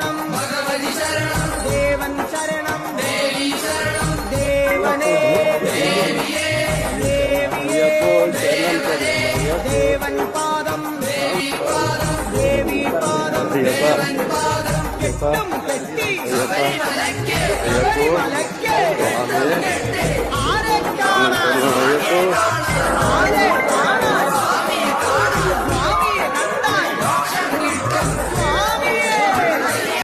ശരണം ഭഗവതി ശരണം ദേവൻ ശരണം ദേവി ശരണം ദേവനേ ദേവിയേ ദേവിയേ ദേവൻ പാദം ദേവി പാദം ദേവി പാദം ദേവൻ പാദം കെട്ടും കെട്ടി ശബരിമലയ്ക്ക് ആരെ കാണാൻ ആരെ